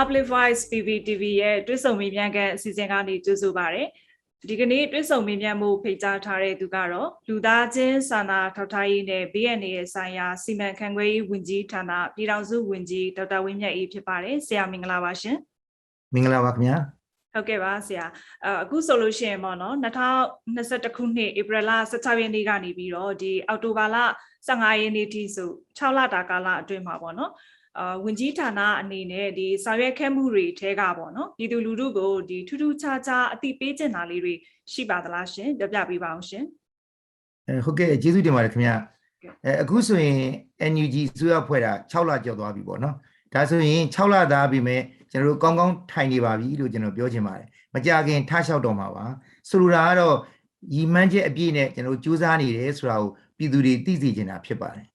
Public Voice PPTV ရဲ့တွဲဆုံမေးမြန်းခန်းအစီအစဉ်ကနေကြိုဆိုပါရစေ။ဒီကနေ့တွဲဆုံမေးမြန်းမှုဖိတ်ကြားထားတဲ့သူကတော့လူသားချင်းစာနာထောက်ထားရေးနဲ့ BNA ဆိုင်ရာစီမံခန့်ခွဲရေးဝန်ကြီးဌာနပြည်ထောင်စုဝန်ကြီးဒေါက်တာဝင်းမြတ်အေးဖြစ်ပါတယ်။ဆရာမင်္ဂလာပါရှင်။မင်္ဂလာပါခင်ဗျာ။ဟုတ်ကဲ့ပါဆရာ။အခုဆိုလို့ရှိရင်ပေါ့နော်2021ခုနှစ်ဧပြီလ16ရက်နေ့ကနေပြီးတော့ဒီအောက်တိုဘာလ15ရက်နေ့ထိဆို6လတာကာလအတွင်းမှာပေါ့နော်ဝန်ကြီးဌာနအနေနဲ့ဒီဆောင်ရွက်ခဲ့မှုတွေထဲကပေါ့နော်ပြည်သူလူထုကိုဒီထူးထူးခြားခြားအသိပေးချင်တာလေးတွေရှိပါသလားရှင်ပြပြပေးပါအောင်ရှင်ဟုတ်ကဲ့ကျေးဇူးတင်ပါတယ်ခင်ဗျအခုဆိုရင် NUG အစိုးရဖွဲ့တာ6လကျော်သွားပြီပေါ့နော်ဒါဆိုရင်6လသားပြီမဲ့ကျွန်တော်တို့ကောင်းကောင်းထိုင်နေပါပြီလို့ကျွန်တော်ပြောချင်ပါတယ်မကြခင်ထားလျှောက်တော့မှာပါဆိုလိုတာကတော့ရည်မှန်းချက်အပြည့်နဲ့ကျွန်တော်တို့စူးစမ်းနေတယ်ဆိုတာကိုပြည်သူတွေသိစေချင်တာဖြစ်ပါတယ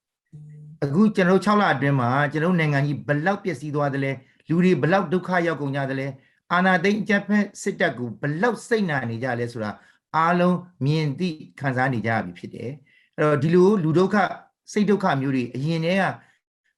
်အခုကျွန်တော်6လအတွင်းမှာကျွန်တော်နိုင်ငံကြီးဘလောက်ပျက်စီးသွားတယ်လဲလူတွေဘလောက်ဒုက္ခရောက်ကုန်ကြတယ်လဲအာဏာသိမ်းအကြမ်းဖက်စစ်တပ်ကိုဘလောက်စိတ်နာနေကြလဲဆိုတာအားလုံးမြင်သိခံစားနေကြရပြီဖြစ်တယ်အဲ့တော့ဒီလိုလူဒုက္ခစိတ်ဒုက္ခမျိုးတွေအရင်တည်းက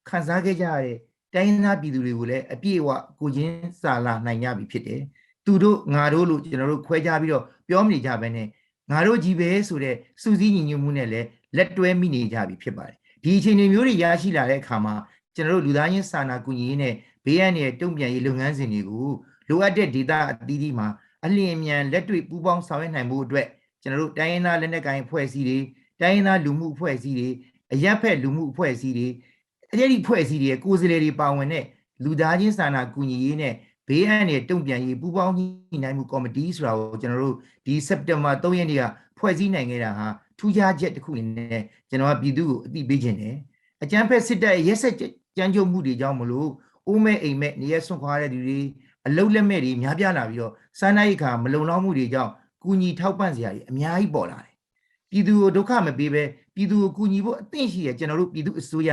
ခံစားခဲ့ကြရတဲ့တိုင်းရင်းသားပြည်သူတွေကိုလည်းအပြည့်အဝကိုချင်းစာလာနိုင်ကြပြီဖြစ်တယ်သူတို့ငါတို့လို့ကျွန်တော်တို့ခွဲခြားပြီးတော့ပြောမနေကြဘဲနဲ့ငါတို့ကြီးပဲဆိုတဲ့စူးစီးညီညွတ်မှုနဲ့လည်းလက်တွဲမိနေကြပြီဖြစ်ပါတယ်ဒီအခြေအနေမျိုးတွေရရှိလာတဲ့အခါမှာကျွန်တော်တို့လူသားချင်းစာနာကူညီရေးနဲ့ဘေးအန္တရာယ်တုံ့ပြန်ရေးလုပ်ငန်းစဉ်တွေကိုလိုအပ်တဲ့ဒေသအသီးသီးမှာအလျင်အမြန်လက်တွေ့ပူးပေါင်းဆောင်ရွက်နိုင်မှုအတွက်ကျွန်တော်တို့တိုင်းရင်းသားလက်နက်ကိုင်အဖွဲ့အစည်းတွေတိုင်းရင်းသားလူမှုအဖွဲ့အစည်းတွေအရပ်ဖက်လူမှုအဖွဲ့အစည်းတွေအဲ့ဒီအဖွဲ့အစည်းတွေကိုယ်စားလှယ်တွေပါဝင်တဲ့လူသားချင်းစာနာကူညီရေးနဲ့ဘေးအန္တရာယ်တုံ့ပြန်ရေးပူးပေါင်းညှိနှိုင်းမှုကော်မတီဆိုတာကိုကျွန်တော်တို့ဒီစက်တင်ဘာ3ရက်နေ့ကဖွဲ့စည်းနိုင်ခဲ့တာဟာထူးခြားချက်တစ်ခုအနေနဲ့ကျွန်တော်ကပြည်သူကိုအသိပေးခြင်းတယ်အကြမ်းဖက်စစ်တပ်ရဲ့ရက်စက်ကြမ်းကြုတ်မှုတွေကြောင့်မလို့အိုးမဲ့အိမ်မဲ့နေရဆွန့်ခွာတဲ့သူတွေအလုတ်လက်မဲ့တွေများပြားလာပြီးတော့စားနပ်ရိက္ခာမလုံလောက်မှုတွေကြောင့်ကူညီထောက်ပံ့စရာတွေအများကြီးပေါ်လာတယ်ပြည်သူကိုဒုက္ခမပေးဘဲပြည်သူကိုကူညီဖို့အသင့်ရှိရကျွန်တော်တို့ပြည်သူအစိုးရ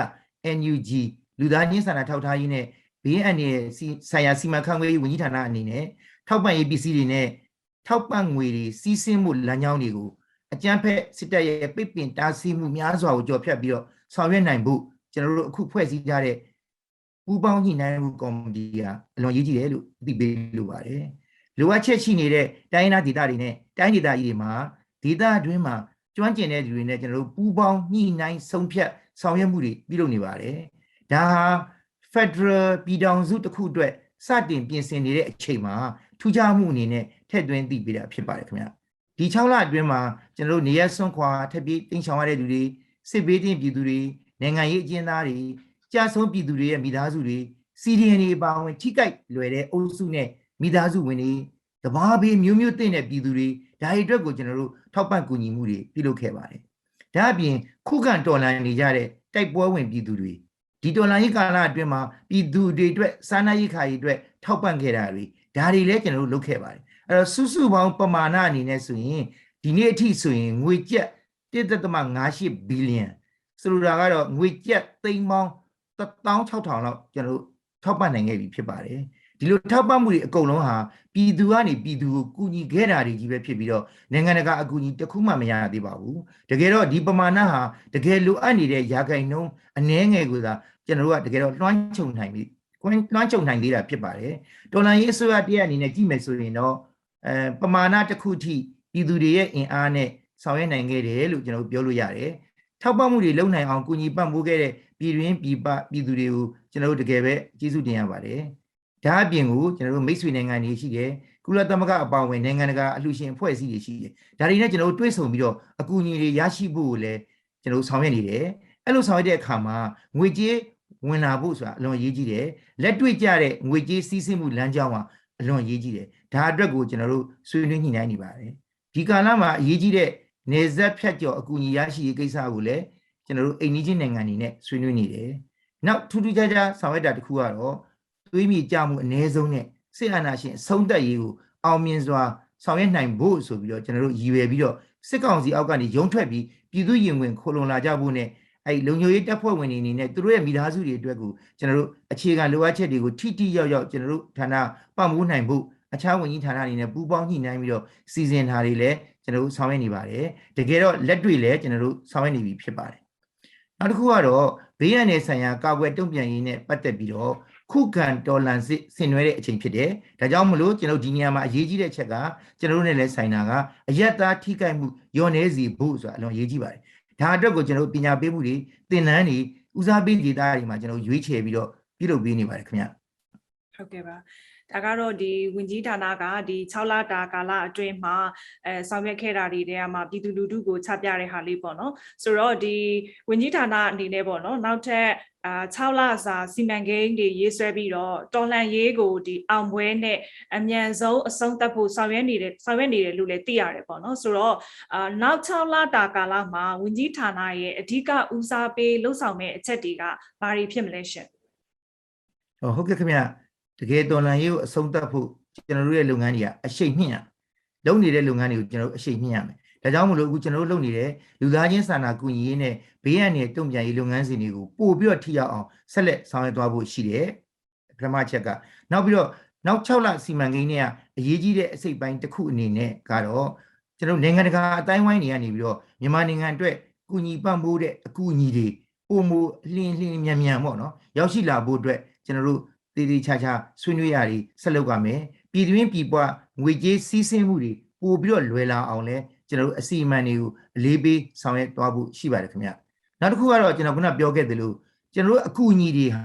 NUG လူသားချင်းစာနာထောက်ထားရေးနဲ့ဘေးအန္တရာယ်ဆိုင်ရာစီမံခန့်ခွဲရေးဝန်ကြီးဌာနအနေနဲ့ထောက်ပံ့ရေးပစ္စည်းတွေနဲ့ထောက်ပံ့ငွေတွေစီးဆင်းမှုလမ်းကြောင်းတွေကိုအကြမ်းဖက်စစ်တပ်ရဲ့ပိတ်ပင်တားဆီးမှုများစွာကိုကြော်ဖြတ်ပြီးတော့ဆောင်ရွက်နိုင်ဖို့ကျွန်တော်တို့အခုဖွဲ့စည်းကြတဲ့ပူးပေါင်းညှိနှိုင်းမှုကော်မတီကအလွန်ရေးကြီးတယ်လို့သိပေးလိုပါတယ်လိုအပ်ချက်ရှိနေတဲ့တိုင်းဒေသတွေနဲ့တိုင်းဒေသကြီးတွေမှာဒေသအတွင်းမှာကျွမ်းကျင်တဲ့သူတွေနဲ့ကျွန်တော်တို့ပူးပေါင်းညှိနှိုင်းဆုံးဖြတ်ဆောင်ရွက်မှုတွေပြုလုပ်နေပါတယ်ဒါဟာ Federal ပြည်ထောင်စုတစ်ခုအတွက်စတင်ပြင်ဆင်နေတဲ့အချိန်မှာထူးခြားမှုအနေနဲ့ထည့်သွင်းသိပေးတာဖြစ်ပါတယ်ခင်ဗျဒီ6လအတွင်းမှာကျွန်တော်တို့နေရဆွန့်ခွာထပ်ပြီးတင်ဆောင်ရတဲ့လူတွေစစ်ဘေးတင်ပြည်သူတွေနိုင်ငံရေးအကျဉ်းသားတွေကြာဆုံးပြည်သူတွေရဲ့မိသားစုတွေစီဒီအန်တွေအပါအဝင်ထိကြိုက်လွယ်တဲ့အုပ်စုနဲ့မိသားစုဝင်တွေတဘာဘေးမျိုးမျိုးတင်တဲ့ပြည်သူတွေဒါတွေအတွက်ကိုကျွန်တော်တို့ထောက်ပံ့ကူညီမှုတွေပြုလုပ်ခဲ့ပါတယ်ဒါအပြင်ခုခံတော်လှန်နေကြတဲ့တိုက်ပွဲဝင်ပြည်သူတွေဒီတော်လှန်ရေးကာလအတွင်းမှာပြည်သူတွေအတွက်စားနပ်ရိက္ခာတွေအတွက်ထောက်ပံ့ခဲ့တာတွေဒါတွေလည်းကျွန်တော်တို့လုပ်ခဲ့ပါတယ်အဲ့တော့စုပေါင်းပမာဏအနေနဲ့ဆိုရင်ဒီနေ့အထိဆိုရင်ငွေကျပ်1.58ဘီလီယံဆိုလိုတာကတော့ငွေကျပ်သိန်းပေါင်း16000လောက်ကျွန်တော်တို့ထောက်ပံ့နိုင်ခဲ့ပြီဖြစ်ပါတယ်ဒီလိုထောက်ပံ့မှုတွေအကုန်လုံးဟာပြည်သူကနေပြည်သူကိုကူညီခဲ့တာတွေကြီးပဲဖြစ်ပြီးတော့နိုင်ငံတကာအကူအညီတစ်ခုမှမရသေးပါဘူးတကယ်တော့ဒီပမာဏဟာတကယ်လိုအပ်နေတဲ့ရာခိုင်နှုန်းအနည်းငယ်ကိုသာကျွန်တော်တို့ကတကယ်တော့လွှမ်းခြုံနိုင်သေးတာဖြစ်ပါတယ်တော်လှန်ရေးအစိုးရတရားအနေနဲ့ကြည့်မယ်ဆိုရင်တော့ပမာဏတစ်ခုထိပြည်သူတွေရဲ့အင်အားနဲ့ဆောင်ရွက်နိုင်ခဲ့တယ်လို့ကျွန်တော်ပြောလို့ရတယ်ထောက်ပံ့မှုတွေလုပ်နိုင်အောင်ကူညီပံ့ပိုးခဲ့တဲ့ပြည်တွင်းပြည်ပပြည်သူတွေကိုကျွန်တော်တို့တကယ်ပဲကျေးဇူးတင်ရပါတယ်ဒါအပြင်ကိုကျွန်တော်တို့မိတ်ဆွေနိုင်ငံတွေရှိတယ်ကုလသမဂ္ဂအပါအဝင်နိုင်ငံတကာအလှူရှင်အဖွဲ့အစည်းတွေရှိတယ်ဒါတွေနဲ့ကျွန်တော်တို့တွဲဆုံပြီးတော့အကူအညီတွေရရှိဖို့ကိုလည်းကျွန်တော်တို့ဆောင်ရွက်နေတယ်အဲ့လိုဆောင်ရွက်တဲ့အခါမှာငွေကြေးဝင်လာဖို့ဆိုတာအလွန်အရေးကြီးတယ်လက်တွေ့ကျတဲ့ငွေကြေးစီးဆင်းမှုလမ်းကြောင်းကအလွန်အရေးကြီးတယ်ဒါအတွက်ကိုကျွန်တော်တို့ဆွေးနွေးညှိနှိုင်းနေပါတယ်ဒီကာလမှာအရေးကြီးတဲ့နေဆက်ဖြတ်ကျော်အကူအညီရရှိရေးကိစ္စကိုလည်းကျွန်တော်တို့အိမ်နီးချင်းနိုင်ငံတွေနဲ့ဆွေးနွေးနေတယ်နောက်ထူးထူးခြားခြားဆောင်ရွက်တာတစ်ခုကတော့သွေးမြေကြမှုအ ਨੇ ဆုံးနဲ့စစ်အာဏာရှင်အဆုံးသတ်ရေးကိုအောင်မြင်စွာ ဆောင်ရွက်နိုင်ဖို့ဆိုပြီးတော့ကျွန်တော်တို့ရည်ရွယ်ပြီးတော့စစ်ကောင်စီအောက်ကနေရုံထွက်ပြီးပြည်သူရင်ဝင်ခိုလုံလာကြဖို့နဲ့အဲ့လုံခြုံရေးတပ်ဖွဲ့ဝင်တွေအနေနဲ့သူတို့ရဲ့မိသားစုတွေအတွက်ကိုကျွန်တော်တို့အခြေခံလိုအပ်ချက်တွေကိုထိထိရောက်ရောက်ကျွန်တော်တို့ဌာနပံ့ပိုးနိုင်ဖို့အခြားဝန်ကြီးဌာနအနေနဲ့ပူးပေါင်းညှိနှိုင်းပြီးတော့စီစဉ်ထားတွေလည်းကျွန်တော်တို့ဆောင်ရွက်နေပါတယ်တကယ်တော့လက်တွေ့လည်းကျွန်တော်တို့ဆောင်ရွက်နေပြီဖြစ်ပါတယ်နောက်တစ်ခုကတော့ဘေးရန်နယ်ဆိုင်ရာကာကွယ်တုံ့ပြန်ရေးနဲ့ပတ်သက်ပြီးတော့ခုခံတော်လှန်စစ်ဆင်နွှဲတဲ့အချိန်ဖြစ်တယ်ဒါကြောင့်မလို့ကျွန်တော်ဒီနေရာမှာအရေးကြီးတဲ့အချက်ကကျွန်တော်တို့နဲ့လည်းဆိုင်တာကအယက်သားထိခိုက်မှုညော်နေစီဖို့ဆိုတာအလွန်အရေးကြီးပါတယ်ဒါအတွက်ကိုကျွန်တော်တို့ပညာပေးမှုတွေသင်တန်းတွေဦးစားပေးဒေသတွေမှာကျွန်တော်ရွေးချယ်ပြီးတော့ပြုလုပ်ပေးနေပါတယ်ခင်ဗျဟုတ်ကဲ့ပါဒါကတော့ဒီဝင်ကြီးဌာနကဒီ6လတာကာလအတွင်းမှာဆောင်ရွက်ခဲ့တာတွေတဲမှာပြည်သူလူထုကိုချပြတဲ့ဟာလေးပေါ့နော်ဆိုတော့ဒီဝင်ကြီးဌာနအနေနဲ့ပေါ့နော်နောက်ထပ်6လစာစီမံကိန်းတွေရေးဆွဲပြီးတော့တော်လှန်ရေးကိုဒီအောင်ပွဲနဲ့အမြန်ဆုံးအဆုံးသတ်ဖို့ဆောင်ရွက်နေတယ်လို့လည်းသိရတယ်ပေါ့နော်ဆိုတော့နောက်6လတာကာလမှာဝင်ကြီးဌာနရဲ့အဓိကဦးစားပေးလှုပ်ဆောင်မဲ့အချက်တွေကဘာတွေဖြစ်မလဲရှင်ဟုတ်ကဲ့ခင်ဗျတကယ်တော်လှန်ရေးကိုအဆုံးသတ်ဖို့ကျွန်တော်တို့ရဲ့လုပ်ငန်းတွေကအရှိန်မြင့်ရလုပ်နေတဲ့လုပ်ငန်းတွေကိုကျွန်တော်တို့အရှိန်မြင့်ရမယ်ဒါကြောင့်မလို့အခုကျွန်တော်တို့လုပ်နေတဲ့လူသားချင်းစာနာကူညီရေးနဲ့ဘေးရန်တွေတုံ့ပြန်ရေးလုပ်ငန်းစဉ်တွေကိုပို့ပြီးတော့ထိရောက်အောင်ဆက်လက်ဆောင်ရွက်သွားဖို့ရှိတယ်ပထမချက်ကနောက်ပြီးတော့နောက်6လစီမံကိန်းတွေကအရေးကြီးတဲ့အစိတ်ပိုင်းတစ်ခုအနေနဲ့ကတော့ကျွန်တော်နိုင်ငံတကာအတိုင်းဝိုင်းတွေကနေပြီးတော့မြန်မာနိုင်ငံအတွက်ကူညီပံ့ပိုးတဲ့အကူအညီတွေပုံမလင်းမြန်ပေါ့နော်ရောက်ရှိလာဖို့အတွက်ကျွန်တော်တို့တည်တည်ချာချာဆွေးနွေးရည်ဆက်လုပ်ရမယ်ပြည်တွင်းပြည်ပငွေကြေးစီးဆင်းမှုတွေပို့ပြီးတော့လွယ်လာအောင်လဲကျွန်တော်တို့အစီအမံတွေကိုအလေးပေးဆောင်ရွက်သွားဖို့ရှိပါတယ်ခင်ဗျနောက်တစ်ခုကတော့ကျွန်တော်ခုနပြောခဲ့သလိုကျွန်တော်တို့အကူအညီတွေဟာ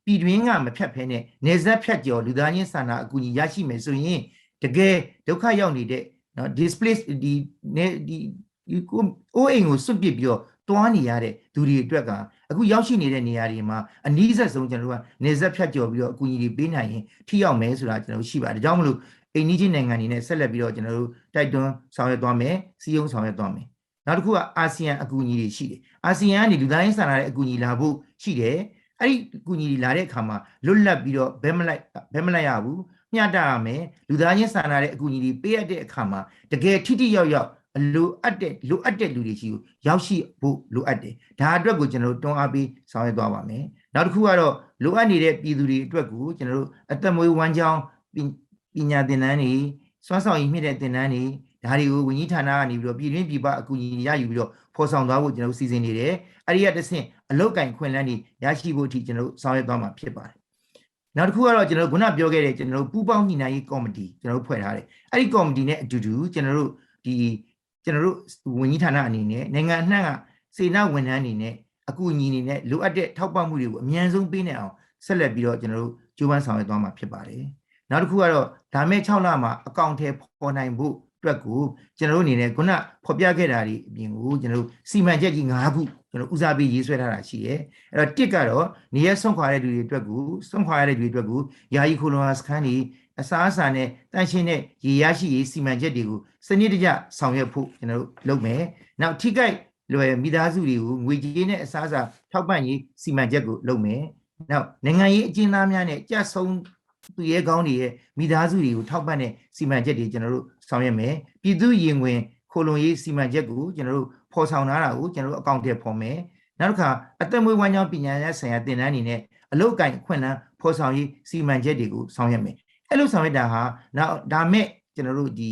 ပြည်တွင်းကမဖြတ်ဖဲနဲ့နေဆက်ဖြတ်ကျော်လူသားချင်းစာနာအကူအညီရရှိမယ်ဆိုရင်တကယ်ဒုက္ခရောက်နေတဲ့နော် displaced ဒီအိုးအိမ်ကိုစွန့်ပစ်ပြီးတော့တွားနေရတဲ့သူတွေအတွက်ကအခုရောက်ရှိနေတဲ့နေရာတွေမှာအနည်းဆက်ဆုံးကျွန်တော်တို့ကနေဆက်ဖြတ်ကျော်ပြီးတော့အကူအညီတွေပေးနိုင်ရင်ထိရောက်မယ်ဆိုတာကျွန်တော်တို့ရှိပါတယ်ဒါကြောင့်မလို့အိန္ဒိယနိုင်ငံတွေနဲ့ဆက်လက်ပြီးတော့ကျွန်တော်တို့တိုက်တွန်းဆောင်ရွက်သွားမယ်စီယုံဆောင်ရွက်သွားမယ်နောက်တစ်ခုကအာဆီယံအကူအညီတွေရှိတယ်အာဆီယံကနေလူသားချင်းစာနာတဲ့အကူအညီလာဖို့ရှိတယ်အဲ့ဒီအကူအညီတွေလာတဲ့အခါမှာလွတ်လပ်ပြီးတော့ဘဲမလိုက်ရဘူးမျှတရမယ်လူသားချင်းစာနာတဲ့အကူအညီတွေပေးရတဲ့အခါမှာတကယ်ထိထိရောက်ရောက်လိုအပ်တဲ့လူတွေရှိကိုရောက်ရှိဖို့လိုအပ်တယ်ဒါအတွက်ကိုကျွန်တော်တို့တွန်းအားပေးဆောင်ရွက်သွားပါမယ်နောက်တစ်ခုကတော့လိုအပ်နေတဲ့ပြည်သူတွေအတွက်ကိုကျွန်တော်တို့အသက်မွေးဝမ်းကြောင်းပညာသင်တန်းတွေစွမ်းဆောင်ရည်မြင့်တဲ့သင်တန်းတွေဒါတွေကိုဝန်ကြီးဌာနကနေပြီးတော့ပြည်တွင်းပြည်ပအကူအညီရယူပြီးတော့ဖော်ဆောင်သွားဖို့ကျွန်တော်တို့စီစဉ်နေတယ်အဲ့ဒီကတစ်ဆင့်အလုတ်ကင်ခွင့်လန်းတွေရရှိဖို့အထိကျွန်တော်တို့ဆောင်ရွက်သွားမှာဖြစ်ပါတယ်နောက်တစ်ခုကတော့ကျွန်တော်တို့ခုနပြောခဲ့တဲ့ကျွန်တော်တို့ပူးပေါင်းညှိနှိုင်းရေးကော်မတီကျွန်တော်တို့ဖွဲ့ထားတယ်အဲ့ဒီကော်မတီနဲ့အတူတူကျွန်တော်တို့ဝန်ကြီးဌာနအနေနဲ့နိုင်ငံအနှံ့ကစေနာဝန်ထမ်းအနေနဲ့အကူအညီအနေနဲ့လိုအပ်တဲ့ထောက်ပံ့မှုတွေကိုအမြန်ဆုံးပေးနိုင်အောင်ဆက်လက်ပြီးတော့ကျွန်တော်တို့ကြိုးပမ်းဆောင်ရွက်သွားမှာဖြစ်ပါတယ်နောက်တစ်ခုကတော့ဒါမဲ့6လမှာအကောင့်ထဲပေါ်နိုင်ဖို့အတွက်ကိုကျွန်တော်တို့အနေနဲ့ခုနဖော်ပြခဲ့တာဒီအပြင်ကိုကျွန်တော်တို့စီမံချက်ကြီး9ခုကျွန်တော်ဦးစားပေးရေးဆွဲထားတာရှိတယ်အဲ့တော့တစ်ကတော့နေရဆွန့်ခွာတဲ့လူတွေအတွက်ကိုယာယီခိုလုံစခန်းတွေအစားအစာနဲ့တန့်ရှင်းတဲ့ရေရရှိရေးစီမံချက်တွေကိုစနစ်တကျဆောင်ရွက်ဖို့ကျွန်တော်တို့လုပ်မယ်နောက်ထိခိုက်လွယ်မိသားစုတွေကိုငွေကြေးနဲ့အစားအစာထောက်ပံ့ရေးစီမံချက်ကိုလုပ်မယ်နောက်နိုင်ငံရေးအကျဉ်းသားများနဲ့ကြဆုံသူရဲကောင်းတွေရဲ့မိသားစုတွေကိုထောက်ပံ့တဲ့စီမံချက်တွေကျွန်တော်တို့ဆောင်ရွက်မယ်ပြည်သူရင်ဝင်ခိုလုံရေးစီမံချက်ကိုကျွန်တော်တို့ဖော်ဆောင်ထားတာကိုကျွန်တော်တို့အကောင့်ထဲဖော်မယ်နောက်တစ်ခါအသက်မွေးဝမ်းကြောင်းပညာရေးဆိုင်ရာသင်တန်းတွေနဲ့အလုပ်ကိုင်ခွင့်လန်းဖော်ဆောင်ရေးစီမံချက်တွေကိုဆောင်ရွက်မယ်အဲ့လိုဆောင်ရွက်တာဟာနောက်ဒါမဲ့ကျွန်တော်တို့ဒီ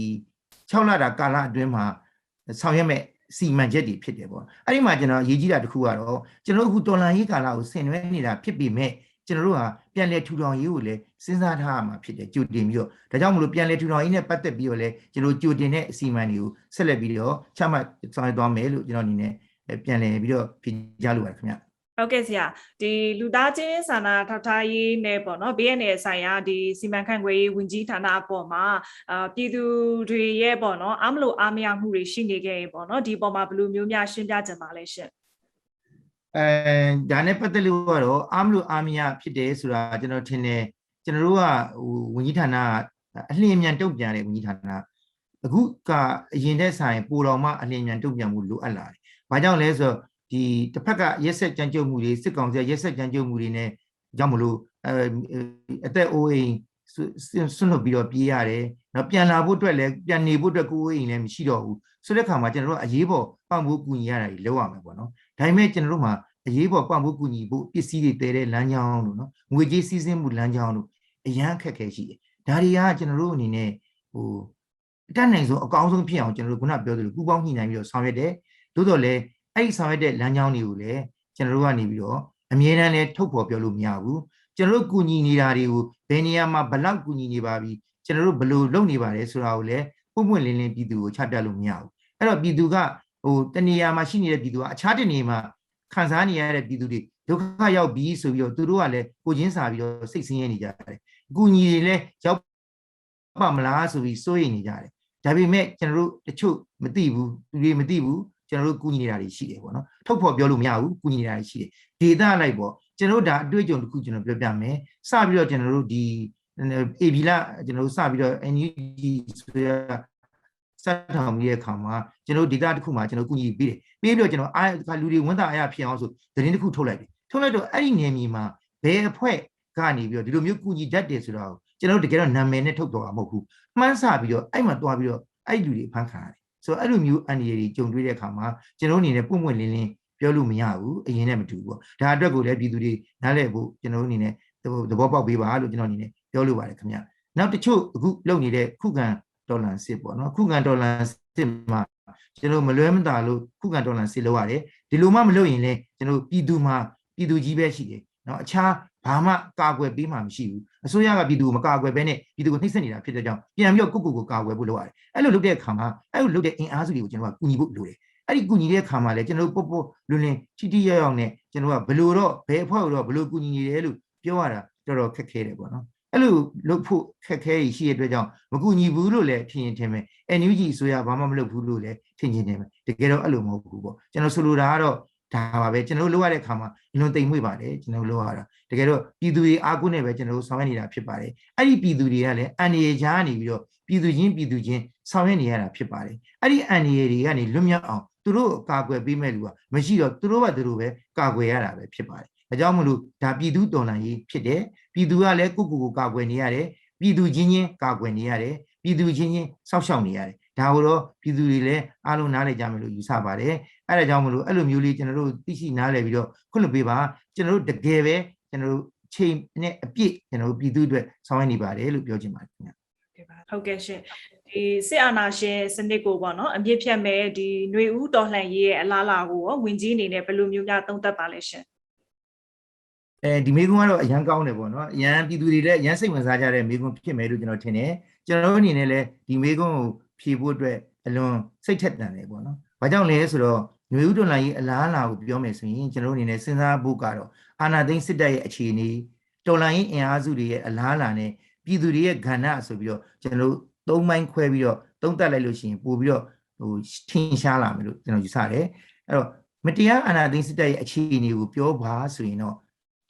6လတာကာလအတွင်းမှာဆောင်ရွက်မဲ့စီမံချက်တွေဖြစ်တယ်ပေါ့အဲ့ဒီမှာကျွန်တော်အရေးကြီးတာတစ်ခုကတော့ကျွန်တော်တို့အခုတော်လှန်ရေးကာလကိုဆင်နွှဲနေတာဖြစ်ပေမဲ့ကျွန်တော်တို့ဟာပြန်လည်ထူထောင်ရေးကိုလည်းစဉ်းစားထားရမှာဖြစ်တယ်ကြိုတင်ပြီးတော့ဒါကြောင့်မလို့ပြန်လည်ထူထောင်ရေးနဲ့ပတ်သက်ပြီးတော့လည်းကျွန်တော်ကြိုတင်တဲ့အစီအမံတွေကိုဆက်လက်ပြီးတော့ချမှတ်ဆောင်ရွက်သွားမယ်လို့ကျွန်တော်အနေနဲ့ပြန်လည်ပြီးတော့ဖြေကြားလိုပါတယ်ခင်ဗျဟုတ်ကဲ့ဆရာဒီလူသားချင်းစာနာထောက်ထားရေးနဲ့ပေါ့နော်ဘေးရန်နယ်ဆိုင်ရာဒီစီမံခန့်ခွဲရေးဝန်ကြီးဌာနအပေါ်မှာပြည်သူတွေရဲ့ပေါ့နော်အားမလို့အားမရမှုတွေရှိနေခဲ့ရင်ပေါ့နော်ဒီပေါ်မှာဘယ်လိုမျိုးများရှင်းပြကြပါလဲရှင်ဒါနဲ့ပတ်သက်လို့ကတော့အားမလို့အားမရဖြစ်တယ်ဆိုတာကျွန်တော်ထင်တယ်ကျွန်တော်တို့ကဝန်ကြီးဌာနအလျင်မြန်တုံ့ပြန်တဲ့ဝန်ကြီးဌာနအခုကအရင်တဲ့ဆိုင်ပိုတော်မှအလျင်မြန်တုံ့ပြန်မှုလိုအပ်လာတယ်။ဘာကြောင့်လဲဆိုတော့ဒီတစ်ဖက်ကရက်ဆက်ကြမ်းကြုတ်မှုတွေစစ်ကောင်စီရက်ဆက်ကြမ်းကြုတ်မှုတွေနဲ့ကြောင့်မလို့အသက်အိုးအိမ်ဆွန့်လွတ်ပြီးတော့ပြေးရတယ် နော်ပြန်လာဖို့အတွက်လည်းပြန်နေဖို့အတွက်ကိုယ်အိမ်လည်းမရှိတော့ဘူးဆိုတဲ့အခါမှာကျွန်တော်တို့အရေးပေါ်ပံ့ပိုးကူညီရတာကြီးလောက်ရမယ်ပေါ့နော်ဒါပေမဲ့ကျွန်တော်တို့မှာအရေးပေါ်ပံ့ပိုးကူညီဖို့ပစ္စည်းတွေတည်တဲ့လမ်းကြောင်းတို့နော်ငွေကြေးစီးဆင်းမှုလမ်းကြောင်းတို့အရန်အခက်အခဲရှိတယ်ဒါတွေကကျွန်တော်တို့အနေနဲ့ဟိုအတတ်နိုင်ဆုံးအကောင်းဆုံးဖြစ်အောင်ကျွန်တော်တို့ခုနပြောသလိုပူးပေါင်းညှိနှိုင်းပြီးတော့ဆောင်ရွက်တယ်သို့တော်လည်းအဲ့ဒီဆောင်ရွက်တဲ့လမ်းကြောင်းတွေကိုလည်းကျွန်တော်တို့ကနေပြီးတော့အမြဲတမ်းလည်းထုတ်ဖော်ပြောလို့မရဘူးကျွန်တော်တို့ကူညီနေတာတွေကိုဘယ်နေရာမှာဘလောက်ကူညီနေပါပြီကျွန်တော်တို့ဘယ်လိုလုပ်နေပါလဲဆိုတာကိုလည်းပုံပွင့်လင်းလင်းပြည်သူကိုချပြလို့မရဘူးအဲ့တော့ပြည်သူကဟိုတနေရာမှာရှိနေတဲ့ပြည်သူကအခြားတနေရာမှာခံစားနေရတဲ့ပြည်သူတွေဒုက္ခရောက်ပြီးဆိုပြီးတော့သူတို့ကလည်းကိုချင်းစာပြီးတော့စိတ်ဆင်းရဲနေကြတယ်အကူအညီတွေလည်းရောက်ပါမလားဆိုပြီးစိုးရိမ်နေကြတယ်ဒါပေမဲ့ကျွန်တော်တို့တချို့မသိဘူးသူတွေမသိဘူးကျွန်တော်တို့ကူညီနေတာတွေရှိတယ်ပေါ့နော်ထုတ်ဖော်ပြောလို့မရဘူးကူညီနေတာတွေရှိတယ်ဒေတာလိုက်ပေါ့ကျွန်တော်တို့ဒါအတွေ့အကြုံတစ်ခုကျွန်တော်ပြောပြမယ်စပြီးတော့ကျွန်တော်တို့ဒီအေဘီလာကျွန်တော်တို့စပြီးတော့ NUG ဆိုရစထောင်ပြီးတဲ့အခါမှာကျွန်တော်ဒေတာတစ်ခုမှာကျွန်တော်ကူညီပေးတယ်ပြီးတော့ကျွန်တော်လူတွေဝန်တာအရာဖြစ်အောင်ဆိုသတင်းတစ်ခုထုတ်လိုက်တယ်ထုတ်လိုက်တော့အဲ့ဒီနေမြေမှာဘယ်အဖွဲ့ကနေပြီးတော့ဒီလိုမျိုးကူညီတတ်တယ်ဆိုတော့ကျွန်တော်တို့တကယ်တော့နာမည်နဲ့ထုတ်တော့မှာမဟုတ်ဘူးမှန်းဆပြီးတော့အဲ့မှာတွားပြီးတော့အဲ့လူတွေဖမ်းခံရတယ်ဆိုတော့အဲ့လိုမျိုးအန်ဒီရီကြုံတွေ့တဲ့အခါမှာကျွန်တော်အနေနဲ့ပွင့်ပွင့်လင်းလင်းပြောလို့မရဘူးအရင်နဲ့မတူဘူးပေါ့ဒါအတွက်ကိုလည်းပြည်သူတွေနားလည်ဖို့ကျွန်တော်အနေနဲ့သဘောပေါက်ပေးပါလို့ကျွန်တော်အနေနဲ့ပြောလိုပါတယ်ခင်ဗျနောက်တချို့အခုလုပ်နေတဲ့ခုခံဒေါ်လာစစ်ပေါ့နော်ခုခံဒေါ်လာစစ်မှာကျွန်တော်မလွဲမသာလို့ခုခံဒေါ်လာစစ်လုပ်ရတယ်ဒီလိုမှမလုပ်ရင်လည်းကျွန်တော်ပြည်သူမှာပြည်သူကြီးပဲရှိတယ်နော်အခြားဘာမှကာကွယ်ပေးမှမရှိဘူးအစိုးရကပြည်သူကိုမကာကွယ်ဘဲနဲ့ပြည်သူကိုနှိမ့်ဆက်နေတာဖြစ်တဲ့ကြောင့်ပြန်ပြီးတော့ကိုကာကွယ်ဖို့လုပ်ရတယ်အဲ့လိုလုပ်တဲ့အခါမှာအဲ့လိုလုပ်တဲ့အင်အားစုတွေကိုကျွန်တော်ကကူညီဖို့လိုတယ်အဲ့ဒီကူညီတဲ့အခါမှာလည်းကျွန်တော်တို့ပို့လွန်းလင်းထိထိရောက်ရောက်နဲ့ကျွန်တော်ကဘယ်လိုတော့ဘယ်အဖွဲ့တော့ဘယ်လိုကူညီနေတယ်လို့ပြောရတာတော်တော်ခက်ခဲတယ်ပေါ့နော်အဲ့လိုလုပ်ဖို့ခက်ခဲရှိတဲ့အတွက်ကြောင့်မကူညီဘူးလို့လည်းဖြစ်ရင်ထင်မယ် NUG အစိုးရဘာမှမလုပ်ဘူးလို့လည်းထင်ချင်းထင်မယ်တကယ်တော့အဲ့လိုမဟုတ်ဘူးပေါ့ကျွန်တော်ဆိုလိုတာကတော့ဒါပါပဲကျွန်တော်တို့လုပ်ရတဲ့အခါမှာလွန်တိမ်မွေ့ပါတယ်ကျွန်တော်တို့လုပ်ရတာတကယ်တော့ပြည်သူတွေအားကိုးနေပဲကျွန်တော်တို့ဆောင်ရွက်နေတာဖြစ်ပါတယ်အဲ့ဒီပြည်သူတွေကလည်းအန်ဒီရေချားနေပြီးတော့ပြည်သူချင်းဆောင်ရွက်နေရတာဖြစ်ပါတယ်အဲ့ဒီအန်ဒီရေတွေကနေလွတ်မြောက်အောင်သူတို့ကာကွယ်ပေးမဲ့လူကမရှိတော့သူတို့ကသူတို့ပဲကာကွယ်ရတာပဲဖြစ်ပါတယ်အကြောင်းမလို့ဒါပြည်သူတော်လှန်ရေးဖြစ်တယ်ပြည်သူကလည်းကိုကာကွယ်နေရတယ်ပြည်သူချင်းကာကွယ်နေရတယ်ပြည်သူချင်းစောင့်ရှောက်နေရတယ်ဒါကိုတော့ပြည်သူတွေလည်းအားလုံးနားလည်ကြမယ်လို့ယူဆပါတယ်အဲ့ဒါကြောင့်မလို့အဲ့လိုမျိုးလေးကျွန်တော်တို့သိရှိနားလည်ပြီးတော့ခွင့်လွှတ်ပေးပါကျွန်တော်တို့တကယ်ပဲကျွန်တော်တို့ချိန်နဲ့အပြည့်ကျွန်တော်တို့ပြည်သူအတွက်ဆောင်ရွက်နေပါတယ်လို့ပြောချင်ပါတယ်ခင်ဗျာဟုတ်ကဲ့ရှင်ဒီစစ်အာဏာရှင်စနစ်ကိုပေါ့နော်အမြင့်ဖြတ်မဲ့ဒီຫນွေဦးတော်လှန်ရေးရဲ့အလားအလာကိုရောဝင်ကြီးအနေနဲ့ဘယ်လိုမျိုးများသုံးသပ်ပါလဲရှင်ဒီမိကွန်းကတော့အရန်ကောင်းတယ်ပေါ့နော်အရန်ပြည်သူတွေလည်းအရန်စိတ်ဝင်စားကြတဲ့မိကွန်းဖြစ်မယ်လို့ကျွန်တော်ထင်တယ်ကျွန်တော်အနေနဲ့လည်းဒီမိကွန်းကိုဖြေဖို့အတွက်အလွန်စိတ်ထက်သန်တယ်ပေါ့နော်ဘာကြောင့်လဲဆိုတော့ຫນွေဦးတော်လှန်ရေးအလားအလာကိုပြောမယ်ဆိုရင်ကျွန်တော်အနေနဲ့စဉ်းစားဖို့ကတော့အာဏာသိမ်းစစ်တပ်ရဲ့အခြေအနေတော်လှန်ရေးအင်အားစုတွေရဲ့အလားအလာနဲ့ပြည်သူတွေရဲ့ကဏ္ဍဆိုပြီးတော့ကျွန်တော်တို့သုံးပိုင်းခွဲပြီးတော့သုံးသပ်လိုက်လို့ရှိရင်ပို့ပြီးတော့ဟိုထင်ရှားလာမယ်လို့ကျွန်တော်ယူဆတယ်အဲ့တော့မတရားအာဏာသိမ်းစစ်တပ်ရဲ့အခြေအနေကိုပြောပါဆိုရင်တော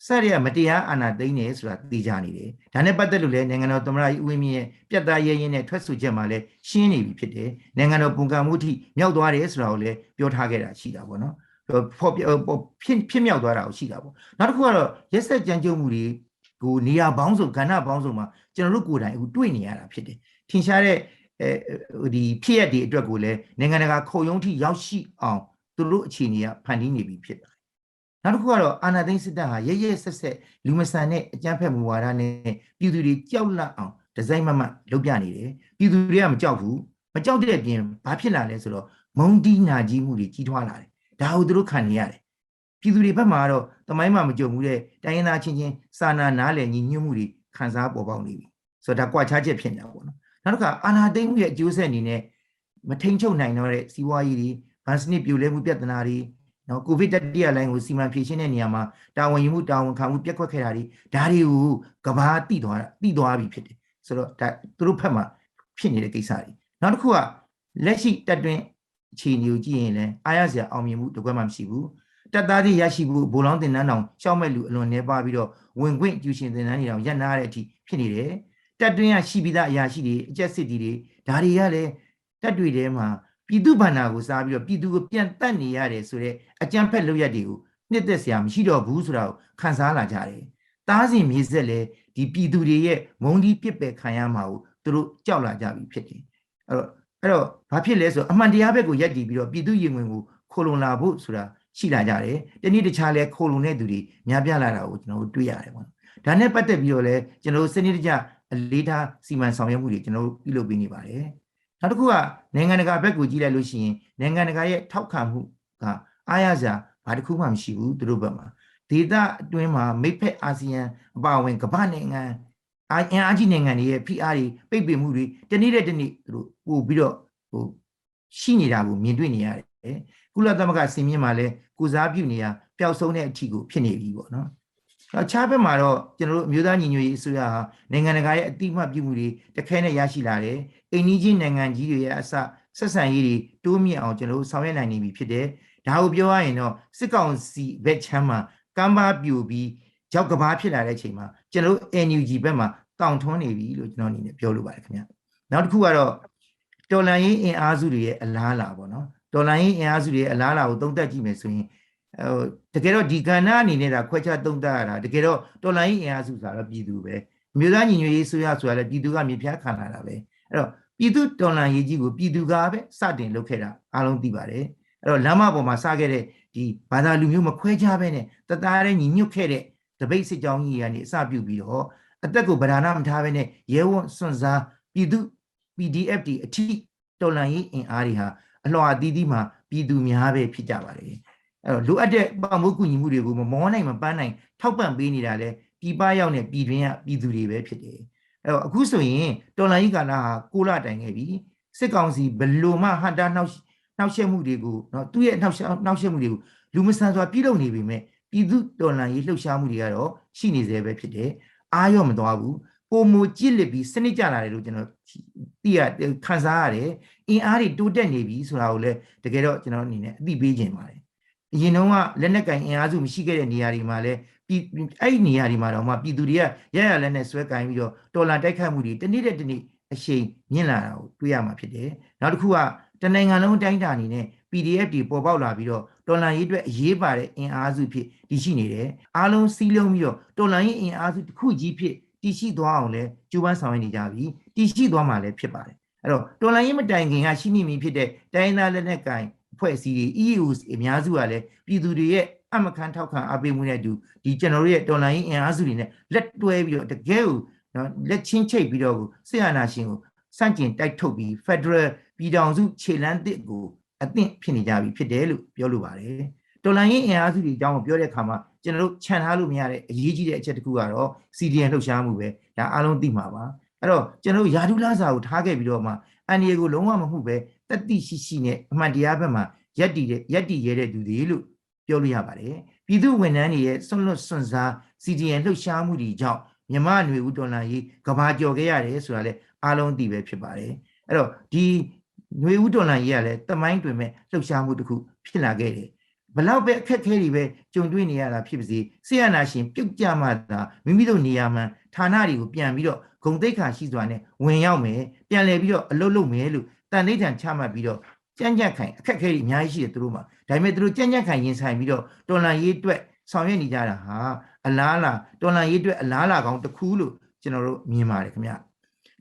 ့စရရမတရားအာဏာသိမ်းနေဆိုတာသိကြနေတယ်ဒါနဲ့ပတ်သက်လို့လည်းနိုင်ငံတော်သမ္မတကြီးဦးဝင်းမြင့်ရဲ့ပြတ်သားရဲရင်နဲ့ထွက်ဆိုချက်မှာလည်းရှင်းနေပြီဖြစ်တယ်နိုင်ငံတော်ပုံကံမှုထိမြောက်သွားတယ်ဆိုတာကိုလည်းပြောထားခဲ့တာရှိတာပေါ့နော်ဖြစ်မြောက်သွားတာကိုရှိတာပေါ့နောက်တစ်ခုကတော့ရက်စက်ကြမ်းကြုတ်မှုတွေကိုနေရာပေါင်းစုံကဏ္ဍပေါင်းစုံမှာကျွန်တော်တို့ကိုယ်တိုင်အခုတွေ့နေရတာဖြစ်တယ်ထင်ရှားတဲ့ဒီဖြစ်ရတဲ့အတွက်ကိုလည်းနိုင်ငံတကာခုံရုံးထိရောက်ရှိအောင်သူတို့အခြေအနေကဖန်တီးနေပြီဖြစ်ပါတယ်နောက်တစ်ခုကတော့အာဏာသိမ်းစစ်တပ်ဟာရဲရဲဆက်ဆက်လူမဆန်တဲ့အကြမ်းဖက်မှုဝါဒနဲ့ပြည်သူတွေကြောက်လန့်အောင်ဒီဇိုင်းမမလုပ်ပြနေတယ်ပြည်သူတွေကမကြောက်ဘူးမကြောက်တဲ့အပြင်ဘာဖြစ်လာလဲဆိုတော့မုန်းတီးနာကြီးမှုတွေကြီးထွားလာတယ်ဒါကိုသူတို့ခံနေရတယ်ပြည်သူတွေဘက်မှာတော့တမိုင်းမှာမကြုံဘူးတဲ့တိုင်းရင်းသားချင်းချင်းစာနာနားလည်ညီညွတ်မှုတွေခံစားပေါ်ပေါက်နေပြီဆိုတော့ဒါကွာခြားချက်ဖြစ်နေတာပေါ့နော်နောက်တစ်ခါအာဏာသိမ်းမှုရဲ့အကျိုးဆက်အနေနဲ့မထိန်ချုပ်နိုင်တော့တဲ့စီးပွားရေးတွေဗန်စနစ်ပြိုလဲမှုပြဿနာတွေနော်ကိုဗစ်တတိယလိုင်းကိုစီမံဖြေရှင်းတဲ့နေရာမှာတာဝန်ယူမှုတာဝန်ခံမှုပြက်ကွက်ခဲ့တာတွေဒါတွေကိုကဘာတိသွားပြီဖြစ်တယ်ဆိုတော့ဒါသူတို့ဖက်မှာဖြစ်နေတဲ့ကိစ္စတွေနောက်တစ်ခုကလက်ရှိတက်တွင်းအခြေအနေကိုကြည့်ရင်လည်းအားရစရာအောင်မြင်မှုတကွက်မှမရှိဘူးတက်သားတွေရရှိဖို့ဘိုးလောင်းတင်နန်းတောင်ရှောက်မဲ့လူအလွန်နေပါပြီးတော့ဝင်ခွင့်ကျူရှင်တင်နန်းတွေတောင်ရပ်နာတဲ့အထိဖြစ်နေတယ်တက်တွင်းရရှိပြီးသားအရာရှိတွေအကျက်စစ်တွေဒါတွေကလည်းတက်တွေထဲမှာပြည်သူ့ဘဏ္ဍာကိုစားပြီးတော့ပြည်သူကိုပြန်တက်နေရတယ်ဆိုတော့အကြမ်းဖက်လုပ်ရက်တွေကိုနှစ်သက်စရာမရှိတော့ဘူးဆိုတာကိုခန်းစားလာကြတယ်။တားစဉ်မြေဆက်လည်းဒီပြည်သူတွေရဲ့မုံဒီပစ်ပယ်ခံရမှာကို သူတို့ကြောက်လာကြပြီဖြစ်တယ်အဲ့တော့ဘာဖြစ်လဲဆိုအမှန်တရားဘက်ကိုယက်တည်ပြီးတော့ပြည်သူရင်ဝင်ကိုခိုလုံလာဖို့ဆိုတာရှိလာကြတယ်တနည်းတခြားလဲခိုလုံတဲ့သူတွေများပြားလာတာကိုကျွန်တော်တို့တွေ့ရတယ်ပေါ့ဒါနဲ့ပတ်သက်ပြီးတော့လဲကျွန်တော်တို့စနစ်တကျအလေးထားစီမံဆောင်ရွက်မှုတွေကျွန်တော်တို့ပြုလုပ်ပေးနေပါတယ်နောက်တစ်ခုကနိုင်ငံတကာဘက်ကိုကြည့်လိုက်လို့ရှိရင်နိုင်ငံတကာရဲ့ထောက်ခံမှုကအားရစရာဘာတစ်ခုမှမရှိဘူးသူတို့ဘက်မှာဒေသအတွင်းမှာမိတ်ဖက်အာဆီယံအပါအဝင်ကမ္ဘာနိုင်ငံအင်အားကြီးနိုင်ငံတွေရဲ့ဖိအားတွေပိတ်ပင်မှုတွေတနည်းတဲ့တနည်းသူတို့ပို့ပြီးတော့ရှိနေတာကိုမြင်တွေ့နေရတယ်ကုလသမဂ္ဂစင်မြင့်မှာလည်းကုစားပြုနေရပျောက်ဆုံးတဲ့အထီကိုဖြစ်နေပြီပေါ့နော်အခြားဘက်မှာတော့ကျွန်တော်တို့အမျိုးသားညီညွတ်ရေးအစိုးရဟာနိုင်ငံတကာရဲ့အတိအမှတ်ပြုမှုတွေတခဲနဲ့ရရှိလာတယ်အိမ်နီးချင်းနိုင်ငံကြီးတွေရဲ့အစဆက်ဆံရေးတွေတိုးမြင့်အောင်ကျွန်တော်တို့ဆောင်ရွက်နိုင်နေပြီဖြစ်တယ်ဒါကိုပြောရရင်တော့စစ်ကောင်စီဘက်ချမ်းမှာကမ်းပါပြူပြီးကြောက်ကဘာဖြစ်လာတဲ့အချိန်မှာကျွန်တော်တို့ NUG ဘက်မှာတောင်ထွန်းနေပြီလို့ကျွန်တော်အနေနဲ့ပြောလိုပါတယ်ခင်ဗျနောက်တစ်ခုကတော့တော်လန်ရေးအင်အားစုတွေရဲ့အလားအလာပေါ့နော်တော်လန်ရေးအင်အားစုတွေရဲ့အလားအလာကိုသုံးသပ်ကြည့်မယ်ဆိုရင်တကယ်တော့ဒီကဏ္ဍအနေနဲ့ဒါခွဲခြားသုံးသပ်ရတာတကယ်တော့တော်လိုင်းအင်အားစုဆိုတာတော့ပြည်သူပဲအမျိုးသားညီညွတ်ရေးဆိုရဆိုတာလည်းပြည်သူကမြေပြားခံလာတာပဲအဲ့တော့ပြည်သူတော်လှန်ရေးကြီးကိုပြည်သူကပဲစတင်လုပ်ခဲ့တာအားလုံးသိပါတယ်အဲ့တော့လမ်းမပေါ်မှာစခဲ့တဲ့ဒီဘာသာလူမျိုးမခွဲခြားပဲနဲ့တသားတဲ့ညီညွတ်ခဲ့တဲ့တပိတ်စစ်ကြောင်းကြီးကနေအစပြုပြီးတော့အသက်ကိုဗဒါနမထားပဲနဲ့ရဲဝံ့စွန့်စားပြည်သူ PDF တီအထီးတော်လှန်ရေးအင်အားတွေဟာအလွှာအသီးသီးမှာပြည်သူများပဲဖြစ်ကြပါတယ်အဲ့တော့လိုအပ်တဲ့ပံ့ပိုးကူညီမှုတွေကိုမမောနိုင်မပန်းနိုင်ထောက်ပံ့ပေးနေတာလဲပြည်ပရောက်နေပြည်တွင်းကပြည်သူတွေပဲဖြစ်တယ်အဲ့တော့အခုဆိုရင်တော်လိုင်းကြီးကာလဟာ6လတိုင်ခဲ့ပြီစစ်ကောင်စီဘလို့မှဟန်တာနှောက်ယှက်မှုတွေကိုနော်သူ့ရဲ့နှောက်ယှက်မှုတွေကိုလူမဆန်စွာပြုလုပ်နေပြီမဲ့ပြည်သူတော်လိုင်းကြီးလှုပ်ရှားမှုတွေကတော့ရှိနေသေးပဲဖြစ်တယ်အားရော့မသွားဘူးပုံမူကြည့်လစ်ပြီးစနစ်ကြလာတယ်လို့ကျွန်တော်သိရခံစားရတယ်အင်အားတွေတိုးတက်နေပြီဆိုတာကိုလည်းတကယ်တော့ကျွန်တော်အနေနဲ့အသိပေးခြင်းပါတယ်အရင်တုန်းကလက်နက်ကင်အင်အားစုမရှိခဲ့တဲ့နေရာတွေမှာလည်းအဲ့ဒီနေရာတွေမှာတော့မှပြည်သူတွေကရရလက်နဲ့ဆွဲကင်ပြီးတော့တော်လန်တိုက်ခတ်မှုတွေတနေ့တဲ့တနေ့အရှိန်မြင့်လာတာကိုတွေ့ရမှာဖြစ်တယ်နောက်တစ်ခုကတနိုင်ငံလုံးတိုင်းတာအနေနဲ့ PDF တွေပေါ်ပေါက်လာပြီးတော့တော်လန်ရေးအတွက်အရေးပါတဲ့အင်အားစုဖြစ်တည်ရှိနေတယ်အားလုံးစီးလုံးပြီးတော့တော်လန်ရေးအင်အားစုတစ်ခုကြီးဖြစ်တည်ရှိသွားအောင်လဲကြိုးပမ်းဆောင်ရွက်နေကြပြီတည်ရှိသွားမှာလည်းဖြစ်ပါတယ်အဲ့တော့တော်လန်ရေးမတိုင်ခင်ကရှိနေပြီဖြစ်တဲ့တိုင်းသားလက်နက်ကင်အဖွဲ့အစည်းတွေ EU အများစုကလည်းပြည်သူတွေရဲ့အမခံထောက်ခံအားပေးမှုနဲ့အတူဒီကျွန်တော်တို့ရဲ့တော်လှန်ရေးအင်အားစုတွေနဲ့လက်တွဲပြီးတော့တကယ်ကိုနော်လက်ချင်းချိတ်ပြီးတော့စစ်အာဏာရှင်ကိုစန့်ကျင်တိုက်ထုတ်ပြီး Federal ပြည်ထောင်စုခြေလှမ်းသစ်ကိုအသင့်ဖြစ်နေကြပြီဖြစ်တယ်လို့ပြောလိုပါတယ်တော်လှန်ရေးအင်အားစုတွေအကြောင်းကိုပြောတဲ့အခါမှာကျွန်တော်တို့ခြံထားလို့မရတဲ့အရေးကြီးတဲ့အချက်တစ်ခုကတော့ CDN လှုပ်ရှားမှုပဲဒါအားလုံးသိမှာပါအဲ့တော့ကျွန်တော်တို့ယာဒူလာစာကိုထားခဲ့ပြီးတော့မှအန်ဒီယေကိုလုံးဝမမှုပဲတတိရှိနဲ့အမှန်တရားဘက်မှာရက်တည်ရဲတဲ့သူတွေလို့ပြောလို့ရပါတယ်ပြည်သူဝန်ထမ်းတွေရဲ့ဆွန့်လွတ်စွန့်စား CDN လှုပ်ရှားမှုတွေကြောင့်မြမຫນွေဦးတော်လှန်ရေးကဘာကြော်ခဲ့ရတယ်ဆိုတာလည်းအားလုံးသိပဲဖြစ်ပါတယ်အဲ့တော့ဒီຫນွေဦးတော်လှန်ရေးကလည်းတမိုင်းတွင်မဲ့လှုပ်ရှားမှုတစ်ခုဖြစ်လာခဲ့တယ်ဘလောက်ပဲအခက်ခဲတွေပဲကြုံတွေ့နေရတာဖြစ်ပါစေဆေးရနာရှင်ပြုတ်ကြမှသာမိမိတို့နေရာမှဌာနတွေကိုပြန်ပြီးတော့ဂုံတိတ်ခါရှိစွာနဲ့ဝင်ရောက်မယ်ပြန်လည်ပြီးတော့အလုပ်လုပ်မယ်လို့တန်ဋိဌာန်ချမှတ်ပြီးတော့ကြမ်းကြက်ခိုင်အခက်ခဲတွေအများကြီးရှိတယ်သူတို့မှာဒါပေမဲ့သူတို့ကြမ်းကြက်ခိုင်ရင်ဆိုင်ပြီးတော့တော်လှန်ရေးအတွက်ဆောင်ရွက်နေကြတာဟာအလားလားတော်လှန်ရေးအတွက်အလားလားကောင်းတစ်ခုလို့ကျွန်တော်တို့မြင်ပါတယ်ခင်ဗျ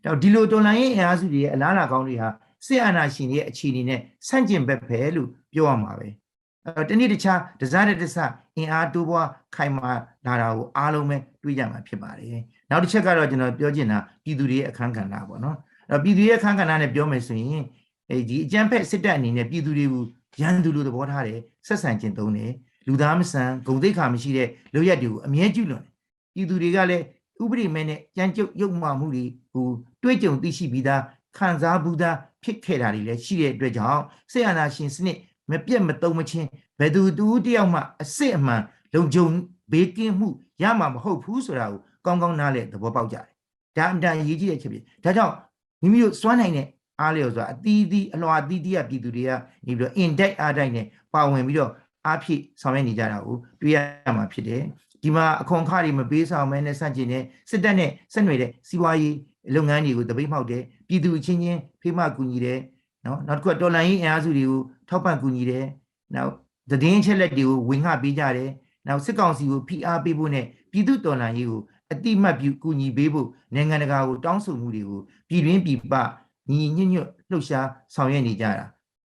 တော့ဒီလိုတော်လှန်ရေးအင်အားစုတွေရဲ့အလားလားကောင်းတွေဟာစစ်အာဏာရှင်တွေရဲ့အခြေအနေနဲ့ဆန့်ကျင်ဘက်ပဲလို့ပြောရမှာပဲတနည်းတခြားတစားတဲ့တစအင်အားတိုးပွားခိုင်မာလာတာကိုအားလုံးပဲတွေးကြမှာဖြစ်ပါတယ်နောက်တစ်ချက်ကတော့ကျွန်တော်ပြောချင်တာပြည်သူတွေရဲ့အခန်းကဏ္ဍပေါ့နော်အဲ့တော့ပြည်သူရဲ့အခန်းကဏ္ဍနဲ့ပြောမယ်ဆိုရင်ဒီအကြမ်းဖက်စစ်တပ်အနေနဲ့ပြည်သူတွေကိုရန်သူလိုသဘောထားတယ်ဆက်ဆံကျင့်သုံးတယ်လူသားမဆန်ဂုဏ်သိက္ခာမရှိတဲ့လုပ်ရက်တွေကိုအမြဲကျူးလွန်တယ်ပြည်သူတွေကလည်းဥပဒေမဲ့နဲ့ကြမ်းကြုတ်ရုပ်မှာမှုတွေကိုတွေးကြုံသိရှိပြီးသားခံစားဘူးသားဖြစ်ခဲ့တာတွေလည်းရှိတဲ့အတွက်ကြောင့်စစ်အာဏာရှင်စနစ်မပြတ်မတုံမချင်းဘယ်သူတူတယောက်မှအစစ်အမှန်လုံခြုံဘေးကင်းမှုရမှာမဟုတ်ဘူးဆိုတာကိုကောင်းကောင်းနားလည်သဘောပေါက်ကြတယ်ဒါအမှန်တန်အရေးကြီးတဲ့ချက်ဖြစ်ဒါကြောင့်မိမိတို့စွမ်းနိုင်တဲ့အားလျော်စွာအသီးသီးအလွှာအသီးသီးကပြည်သူတွေကနေပြီးတော့ index အားတိုင်းနဲ့ပါဝင်ပြီးတော့အားဖြည့်ဆောင်ရွက်နေကြတာကိုတွေ့ရမှာဖြစ်တယ်ဒီမှာအခွန်အခတွေမပေးဆောင်မဲနဲ့စန့်ကျင်တဲ့စစ်တပ်နဲ့ဆက်နွယ်တဲ့စီးပွားရေးလုပ်ငန်းတွေကိုတပိတ်မှောက်တယ်ပြည်သူအချင်းချင်းဖေးမကူညီတယ်နော်နောက်တစ်ခုကတော်လှန်ရေးအင်အားစုတွေကိုထောက်ပံ့ကူညီတယ်နောက်သတင်းချက်လက်တွေကိုဝင်ငှပေးကြတယ်နောက်စစ်ကောင်စီကိုဖိအားပေးဖို့နဲ့ပြည်သူတော်လှန်ရေးကို အတိမတ်ပြုကူညီပေးဖို့နိုင်ငံတကာကိုတောင်းဆိုမှုတွေကိုပြည်တွင်းပြည်ပညီညွတ်လှုပ်ရှားဆောင်ရွက်နေကြတာ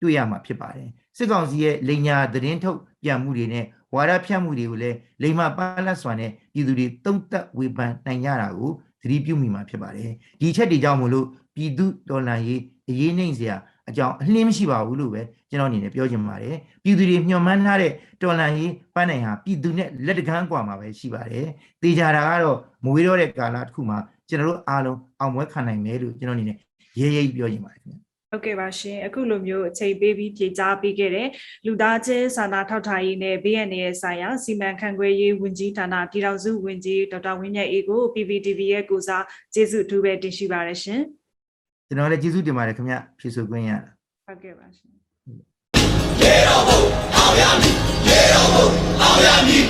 တွေ့ရမှာဖြစ်ပါတယ်စစ်ကောင်စီရဲ့လိန်ညာသတင်းထုတ်ပြန်မှုတွေနဲ့ဝါဒဖြန့်မှုတွေကိုလည်းလိမ်မာပါလတ်စွာနဲ့ပြည်သူတွေတုံ့တက်ဝေဖန်နိုင်ကြတာကိုသတိပြုမိမှာဖြစ်ပါတယ်ဒီချက်တွေကြောင့်မလို့ပြည်သူတော်လှန်ရေးအရေးနှိမ့်စရာအကြောင်းအလင်းမရှိပါဘူးလို့ပဲကျွန်တော်အနေနဲ့ပြောချင်ပါတယ်ပြည်သူတွေမျှော်မှန်းထားတဲ့တော်လှန်ရေးပန်းနိုင်ဟာပြည်သူနဲ့လက်တကမ်းကွာမှာပဲရှိပါတယ်တေချာတာကတော့မဝေးတော့တဲ့ကာလတစ်ခုမှာကျွန်တော်တို့အားလုံးအောင်ပွဲခံနိုင်မယ်လို့ကျွန်တော်အနေနဲ့ရဲရဲပြောချင်ပါတယ်ခင်ဗျဟုတ်ကဲ့ပါရှင်အခုလိုမျိုးအချိန်ပေးပြီးဖြေကြားပေးခဲ့တဲ့လူသားချင်းစာနာထောက်ထားရေးနဲ့ BNN ရဲ့ဆိုင်ရာစီမံခန့်ခွဲရေးဝန်ကြီးဌာနပြည်ထောင်စုဝန်ကြီးဒေါက်တာဝင်းမြတ်အေးကို PPTV ရဲ့ကိုစားကျေးဇူးအထူးပဲတင်ရှိပါရရှင်ကျွန်တော်လည်းကျေးဇူးတင်ပါတယ်ခင်ဗျဖြေဆိုခွင့်ရဟုတ်ကဲ့ပါရှင်ရေတော်ဘုံအောင်ရမည်ရေတော်ဘုံအောင်ရမည်